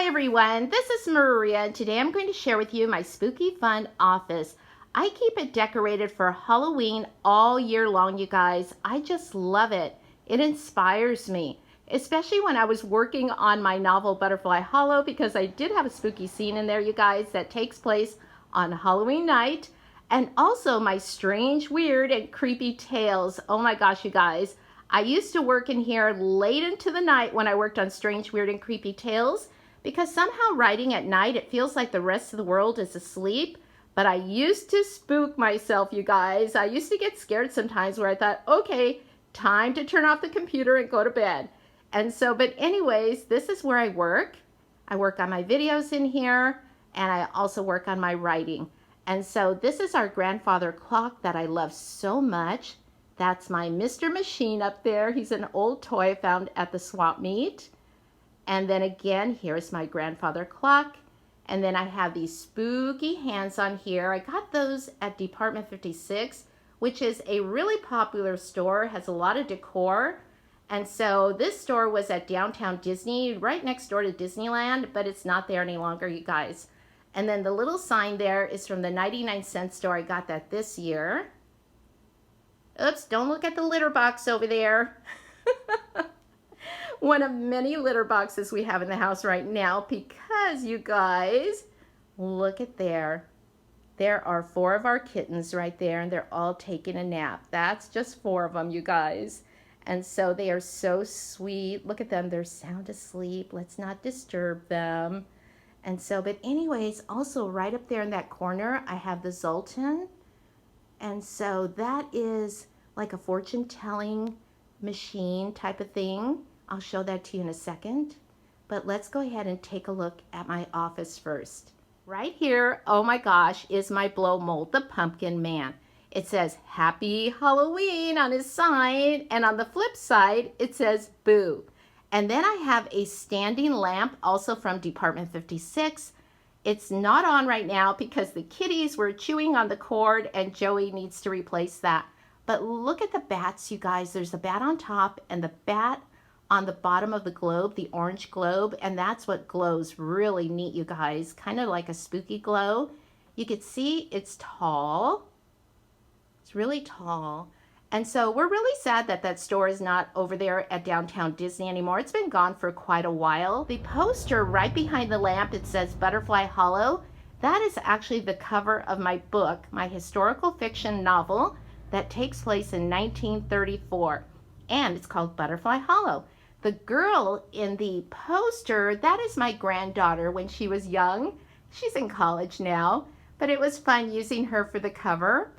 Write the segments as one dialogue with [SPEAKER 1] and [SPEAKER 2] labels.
[SPEAKER 1] Hi everyone, this is Maria and today I'm going to share with you my spooky fun office. I keep it decorated for Halloween all year long, you guys. I just love it. It inspires me, especially when I was working on my novel Butterfly Hollow, because I did have a spooky scene in there, you guys, that takes place on Halloween night. And also my strange, weird, and creepy tales. Oh my gosh, you guys. I used to work in here late into the night when I worked on Strange, Weird, and Creepy Tales, because somehow writing at night, it feels like the rest of the world is asleep. But I used to spook myself, you guys. I used to get scared sometimes where I thought, okay, time to turn off the computer and go to bed. And so, but anyways, this is where I work. I work on my videos in here, and I also work on my writing. And so this is our grandfather clock that I love so much. That's my Mr. Machine up there. He's an old toy I found at the swap meet. And then again, here's my grandfather clock. And then I have these spooky hands on here. I got those at Department 56, which is a really popular store, has a lot of decor. And so this store was at downtown Disney, right next door to Disneyland, but it's not there any longer, you guys. And then the little sign there is from the 99-cent store. I got that this year. Oops, don't look at the litter box over there. One of many litter boxes we have in the house right now because, you guys, look at there. There are 4 of our kittens right there, and they're all taking a nap. That's just 4 of them, you guys. And so they are so sweet. Look at them. They're sound asleep. Let's not disturb them. And so, but anyways, also right up there in that corner, I have the Zoltan. And so that is like a fortune-telling machine type of thing. I'll show that to you in a second. But let's go ahead and take a look at my office first. Right here, oh my gosh, is my blow mold, the Pumpkin Man. It says Happy Halloween on his sign, and on the flip side, it says Boo. And then I have a standing lamp, also from Department 56. It's not on right now because the kitties were chewing on the cord and Joey needs to replace that. But look at the bats, you guys. There's a bat on top and the bat on the bottom of the globe, the orange globe, and that's what glows really neat, you guys. Kind of like a spooky glow. You can see it's tall. It's really tall. And so we're really sad that that store is not over there at downtown Disney anymore. It's been gone for quite a while. The poster right behind the lamp, it says Butterfly Hollow. That is actually the cover of my book, my historical fiction novel that takes place in 1934. And it's called Butterfly Hollow. The girl in the poster, that is my granddaughter when she was young. She's in college now, but it was fun using her for the cover.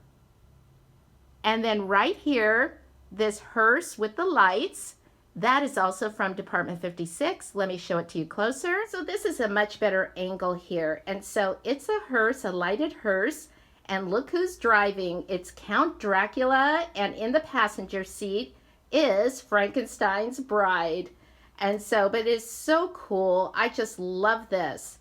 [SPEAKER 1] And then right here, this hearse with the lights, that is also from Department 56. Let me show it to you closer. So this is a much better angle here. And so it's a hearse, a lighted hearse. And look who's driving. It's Count Dracula, and in the passenger seat is Frankenstein's bride. And so, but it's so cool. I just love this.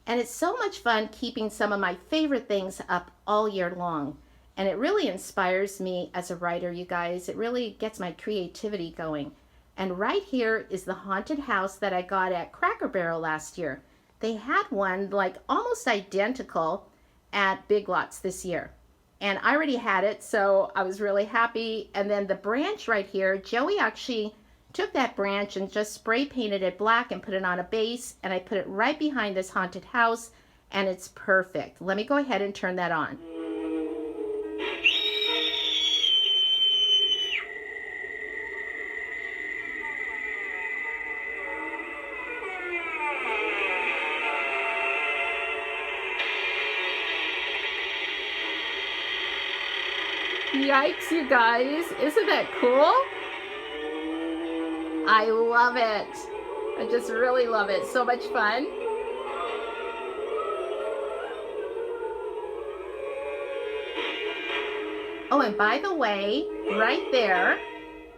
[SPEAKER 1] And it's so much fun keeping some of my favorite things up all year long. And it really inspires me as a writer, you guys. It really gets my creativity going. And right here is the haunted house that I got at Cracker Barrel last year. They had one like almost identical at Big Lots this year. And I already had it, so I was really happy. And then the branch right here, Joey actually took that branch and just spray painted it black and put it on a base. And I put it right behind this haunted house, and it's perfect. Let me go ahead and turn that on. Yikes, you guys. Isn't that cool? I love it. I just really love it. So much fun. Oh, and by the way, right there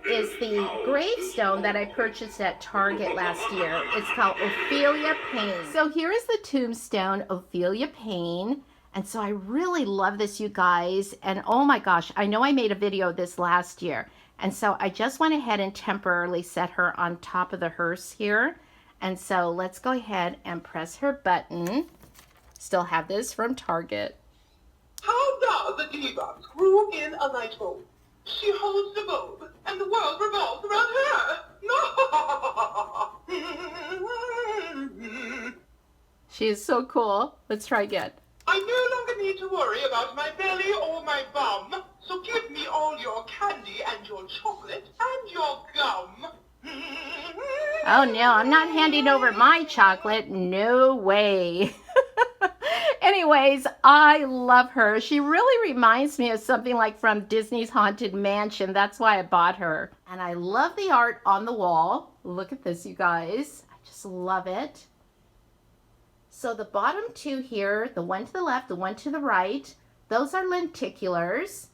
[SPEAKER 1] is the gravestone that I purchased at Target last year. It's called Ophelia Payne. So here is the tombstone, Ophelia Payne. And so I really love this, you guys. And oh my gosh, I know I made a video of this last year. And so I just went ahead and temporarily set her on top of the hearse here. And so let's go ahead and press her button. Still have this from Target.
[SPEAKER 2] How does the diva screw in a light bulb? She holds the bulb, and the world revolves around her. No!
[SPEAKER 1] She is so cool. Let's try again.
[SPEAKER 2] I no longer need to worry about my belly or my bum, so give me all your candy and your chocolate and your gum.
[SPEAKER 1] Oh no, I'm not handing over my chocolate. No way. Anyways, I love her. She really reminds me of something like from Disney's Haunted Mansion. That's why I bought her. And I love the art on the wall. Look at this, you guys. I just love it. So the bottom two here, the one to the left, the one to the right, those are lenticulars.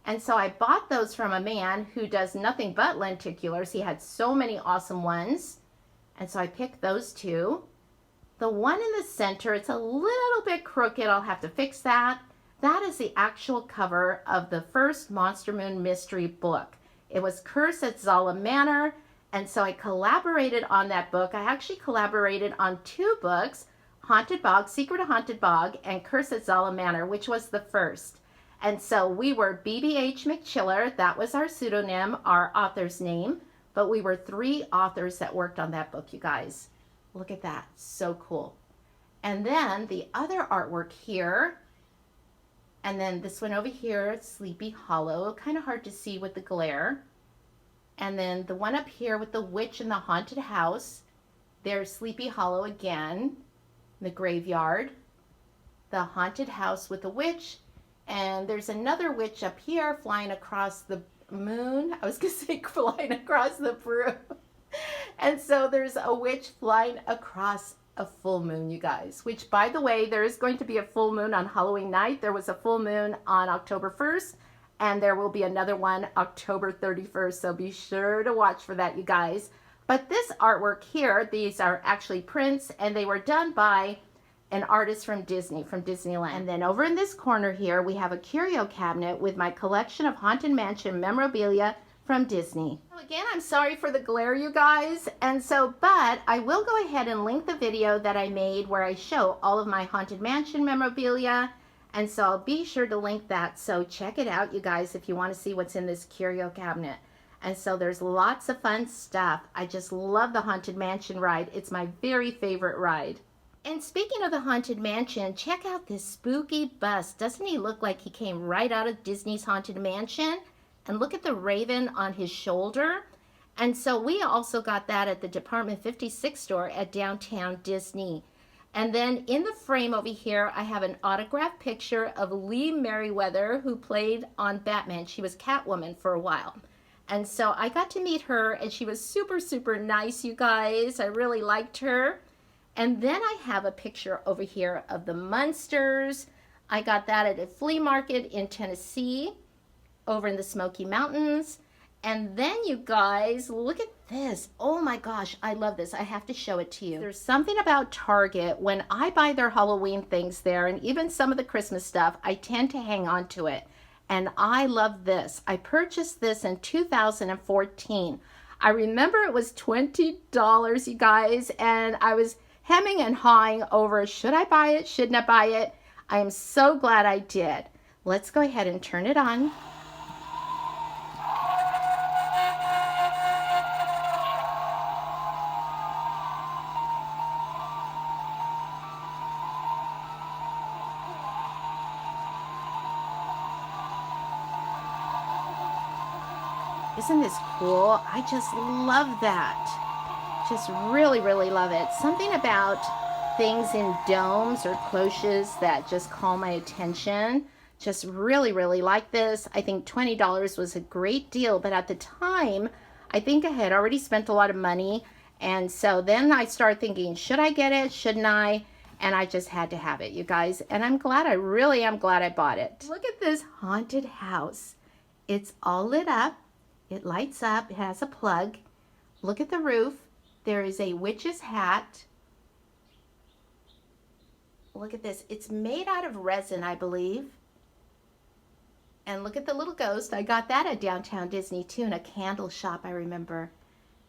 [SPEAKER 1] And so I bought those from a man who does nothing but lenticulars. He had so many awesome ones. And so I picked those two. The one in the center, it's a little bit crooked. I'll have to fix that. That is the actual cover of the first Monster Moon mystery book. It was Curse at Zala Manor. And so I collaborated on that book. I actually collaborated on two books, Haunted Bog, Secret of Haunted Bog, and Curse at Zala Manor, which was the first. And so we were BBH McChiller. That was our pseudonym, our author's name. But we were 3 authors that worked on that book, you guys. Look at that. So cool. And then the other artwork here. And then this one over here, Sleepy Hollow. Kind of hard to see with the glare. And then the one up here with the witch in the haunted house. There's Sleepy Hollow again. The graveyard. The haunted house with the witch. And there's another witch up here flying across the moon. I was going to say flying across the broom. And so there's a witch flying across a full moon, you guys. Which, by the way, there is going to be a full moon on Halloween night. There was a full moon on October 1st. And there will be another one October 31st. So be sure to watch for that, you guys. But this artwork here, these are actually prints. And they were done by an artist from Disney, from Disneyland. And then over in this corner here, we have a curio cabinet with my collection of Haunted Mansion memorabilia from Disney. So again, I'm sorry for the glare, you guys. And so, but I will go ahead and link the video that I made where I show all of my Haunted Mansion memorabilia. And so I'll be sure to link that. So check it out, you guys, if you want to see what's in this curio cabinet. And so there's lots of fun stuff. I just love the Haunted Mansion ride. It's my very favorite ride. And speaking of the Haunted Mansion, check out this spooky bust. Doesn't he look like he came right out of Disney's Haunted Mansion? And look at the raven on his shoulder. And so we also got that at the Department 56 store at Downtown Disney. And then in the frame over here, I have an autographed picture of Lee Merriweather, who played on Batman. She was Catwoman for a while. And so I got to meet her, and she was super, super nice, you guys. I really liked her. And then I have a picture over here of the Munsters. I got that at a flea market in Tennessee, over in the Smoky Mountains. And then you guys, look at this. Oh my gosh, I love this. I have to show it to you. There's something about Target. When I buy their Halloween things there, and even some of the Christmas stuff, I tend to hang on to it. And I love this. I purchased this in 2014. I remember it was $20, you guys, and I was hemming and hawing over, should I buy it, shouldn't I buy it? I am so glad I did. Let's go ahead and turn it on. Isn't this cool? I just love that. Just really, really love it. Something about things in domes or cloches that just call my attention. Just really, really like this. I think $20 was a great deal, but at the time, I think I had already spent a lot of money. And so then I started thinking, should I get it? Shouldn't I? And I just had to have it, you guys. And I'm glad, I really am glad I bought it. Look at this haunted house. It's all lit up. It lights up. It has a plug. Look at the roof. There is a witch's hat. Look at this. It's made out of resin, I believe. And look at the little ghost. I got that at Downtown Disney too, in a candle shop, I remember.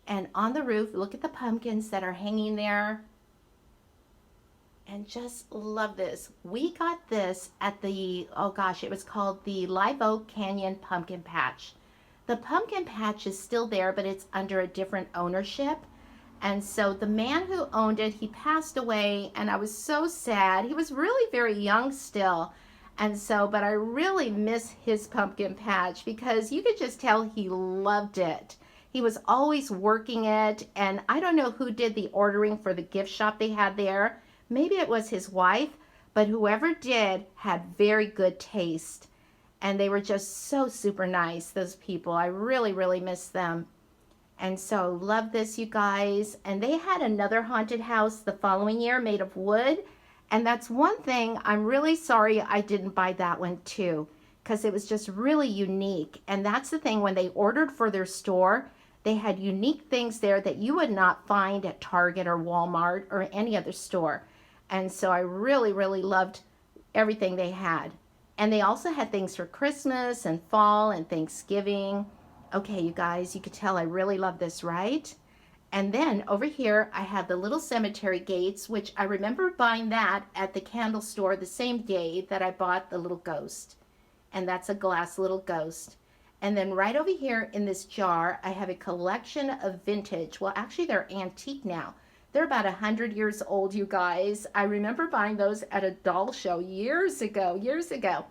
[SPEAKER 1] And on the roof, look at the pumpkins that are hanging there. And just love this. We got this at the, oh gosh, it was called the Live Oak Canyon Pumpkin Patch. The pumpkin patch is still there, but it's under a different ownership. And so the man who owned it, he passed away, and I was so sad. He was really very young still. And so, but I really miss his pumpkin patch because you could just tell he loved it. He was always working it, and I don't know who did the ordering for the gift shop they had there. Maybe it was his wife, but whoever did had very good taste. And they were just so super nice, those people. I really, really miss them. And so love this, you guys. And they had another haunted house the following year made of wood. And that's one thing I'm really sorry I didn't buy that one too, because it was just really unique. And that's the thing, when they ordered for their store, they had unique things there that you would not find at Target or Walmart or any other store. And so I really, really loved everything they had. And they also had things for Christmas and fall and Thanksgiving. Okay, you guys, you could tell I really love this, right? And then over here, I have the little cemetery gates, which I remember buying that at the candle store the same day that I bought the little ghost. And that's a glass little ghost. And then right over here in this jar, I have a collection of vintage. Well, actually, they're antique now. They're about 100 years old, you guys. I remember buying those at a doll show years ago.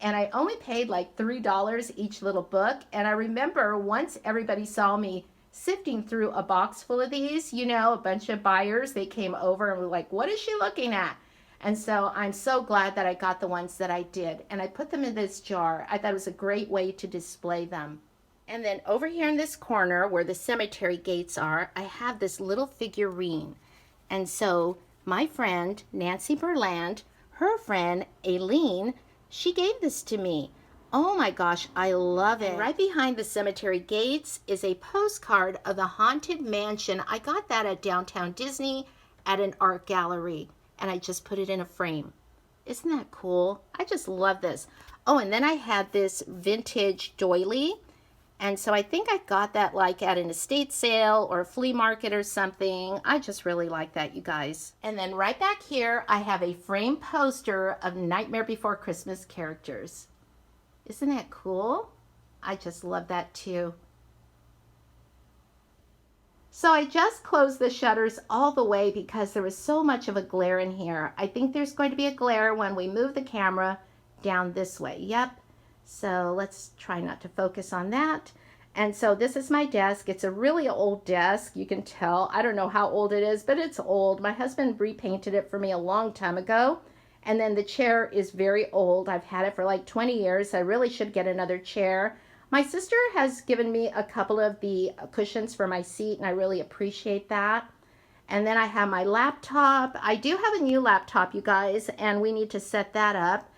[SPEAKER 1] And I only paid like $3 each little book. And I remember once everybody saw me sifting through a box full of these, you know, a bunch of buyers, they came over and were like, what is she looking at? And so I'm so glad that I got the ones that I did. And I put them in this jar. I thought it was a great way to display them. And then over here in this corner where the cemetery gates are, I have this little figurine. And so my friend, Nancy Berland, her friend, Aileen, she gave this to me. Oh my gosh, I love it. And right behind the cemetery gates is a postcard of the Haunted Mansion. I got that at Downtown Disney at an art gallery. And I just put it in a frame. Isn't that cool? I just love this. Oh, and then I had this vintage doily. And so I think I got that like at an estate sale or a flea market or something. I just really like that, you guys. And then right back here, I have a framed poster of Nightmare Before Christmas characters. Isn't that cool? I just love that too. So I just closed the shutters all the way because there was so much of a glare in here. I think there's going to be a glare when we move the camera down this way. Yep. So let's try not to focus on that. And so this is my desk. It's a really old desk. You can tell. I don't know how old it is, but it's old. My husband repainted it for me a long time ago. And then the chair is very old. I've had it for like 20 years. I really should get another chair. My sister has given me a couple of the cushions for my seat, and I really appreciate that. And then I have my laptop. I do have a new laptop, you guys, and we need to set that up.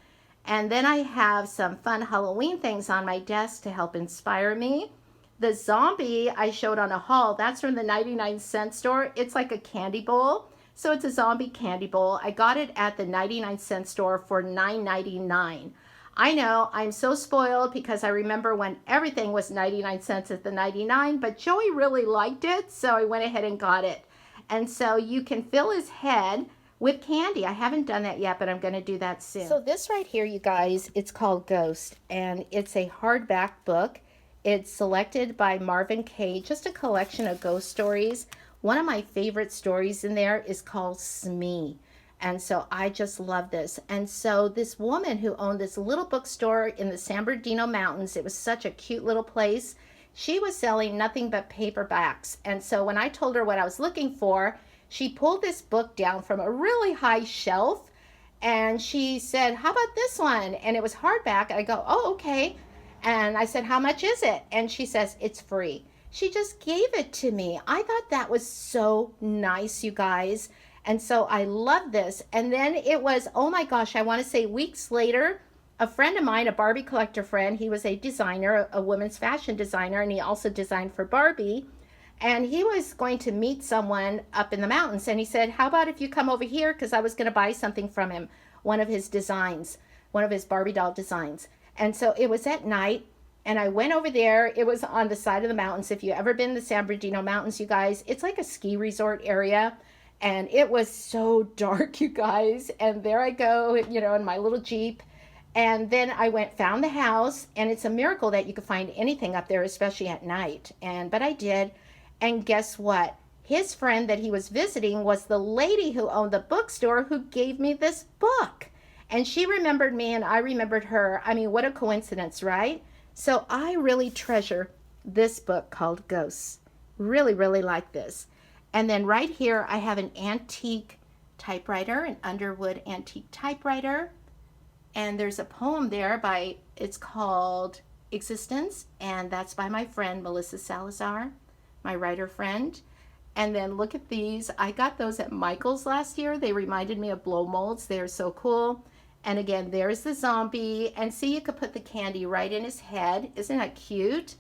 [SPEAKER 1] And then I have some fun Halloween things on my desk to help inspire me. The zombie I showed on a haul, that's from the 99-cent store. It's like a candy bowl. So it's a zombie candy bowl. I got it at the 99-cent store for $9.99. I know, I'm so spoiled because I remember when everything was 99 cents at the 99, but Joey really liked it, so I went ahead and got it. And so you can fill his head with candy. I haven't done that yet, but I'm going to do that soon. So this right here, you guys, it's called Ghost, and it's a hardback book. It's selected by Marvin Kaye, just a collection of ghost stories. One of my favorite stories in there is called Smee. And so I just love this. And so this woman who owned this little bookstore in the San Bernardino Mountains, it was such a cute little place. She was selling nothing but paperbacks. And so when I told her what I was looking for, she pulled this book down from a really high shelf. And she said, how about this one? And it was hardback. I go, oh, okay. And I said, how much is it? And she says, it's free. She just gave it to me. I thought that was so nice, you guys. And so I love this. And then it was, oh my gosh, I want to say weeks later, a friend of mine, a Barbie collector friend, he was a designer, a women's fashion designer, and he also designed for Barbie. And he was going to meet someone up in the mountains. And he said, how about if you come over here? Because I was going to buy something from him, one of his designs, one of his Barbie doll designs. And so it was at night. And I went over there. It was on the side of the mountains. If you ever been to the San Bernardino Mountains, you guys, it's like a ski resort area. And it was so dark, you guys. And there I go, you know, in my little Jeep. And then I found the house, and it's a miracle that you could find anything up there, especially at night. But I did. And guess what? His friend that he was visiting was the lady who owned the bookstore who gave me this book. And she remembered me and I remembered her. I mean, what a coincidence, right? So I really treasure this book called Ghosts. Really, really like this. And then right here, I have an antique typewriter, an Underwood antique typewriter. And there's a poem there it's called Existence. And that's by my friend, Melissa Salazar, my writer friend. And then look at these. I got those at Michael's last year. They reminded me of blow molds. They're so cool. And again, there's the zombie. And see, you could put the candy right in his head. Isn't that cute?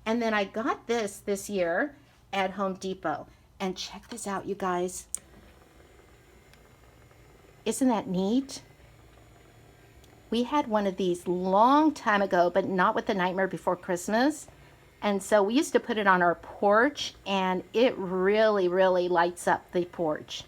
[SPEAKER 1] And then I got this year at Home Depot. And check this out, you guys. Isn't that neat? We had one of these long time ago, but not with The Nightmare Before Christmas. And so we used to put it on our porch, and it really, really lights up the porch.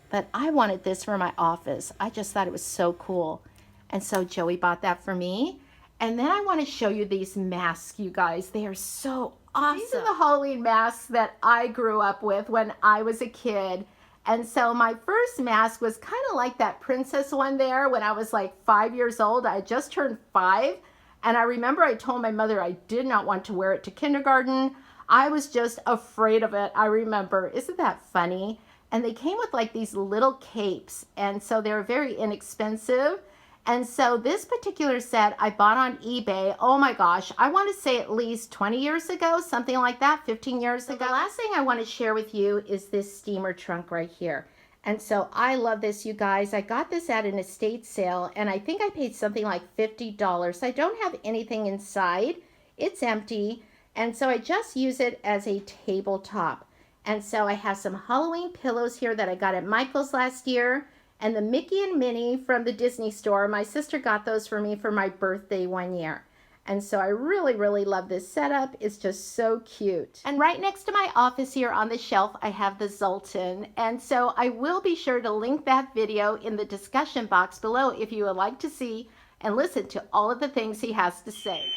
[SPEAKER 1] But I wanted this for my office. I just thought it was so cool. And so Joey bought that for me. And then I want to show you these masks, you guys. They are so awesome. These are the Halloween masks that I grew up with when I was a kid. And so my first mask was kind of like that princess one there when I was like 5 years old. I just turned 5. And I remember I told my mother I did not want to wear it to kindergarten. I was just afraid of it. I remember. Isn't that funny? And they came with like these little capes. And so they were very inexpensive. And so this particular set I bought on eBay. Oh my gosh, I want to say at least 20 years ago, something like that, 15 years ago. The last thing I want to share with you is this steamer trunk right here. And so I love this, you guys. I got this at an estate sale, and I think I paid something like $50. I don't have anything inside. It's empty. And so I just use it as a tabletop. And so I have some Halloween pillows here that I got at Michael's last year. And the Mickey and Minnie from the Disney store. My sister got those for me for my birthday one year. And so I really, really love this setup. It's just so cute. And right next to my office here on the shelf, I have the Zoltan. And so I will be sure to link that video in the discussion box below if you would like to see and listen to all of the things he has to say.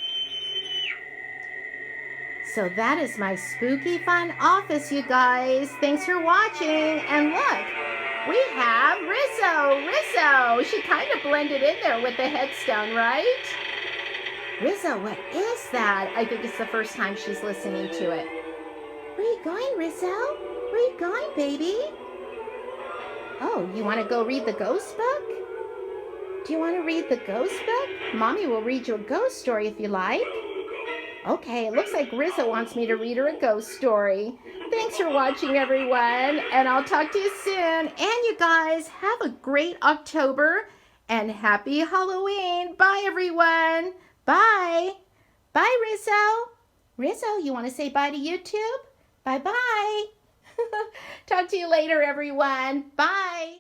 [SPEAKER 1] So that is my spooky fun office, you guys. Thanks for watching. And look, we have Rizzo. Rizzo, she kind of blended in there with the headstone, right? Rizzo, what is that? I think it's the first time she's listening to it. Where are you going, Rizzo? Where are you going, baby? Oh, you want to go read the ghost book? Do you want to read the ghost book? Mommy will read you a ghost story if you like. Okay, it looks like Rizzo wants me to read her a ghost story. Thanks for watching, everyone, and I'll talk to you soon. And you guys, have a great October, and happy Halloween. Bye, everyone. Bye. Bye, Rizzo. Rizzo, you want to say bye to YouTube? Bye-bye. Talk to you later, everyone. Bye.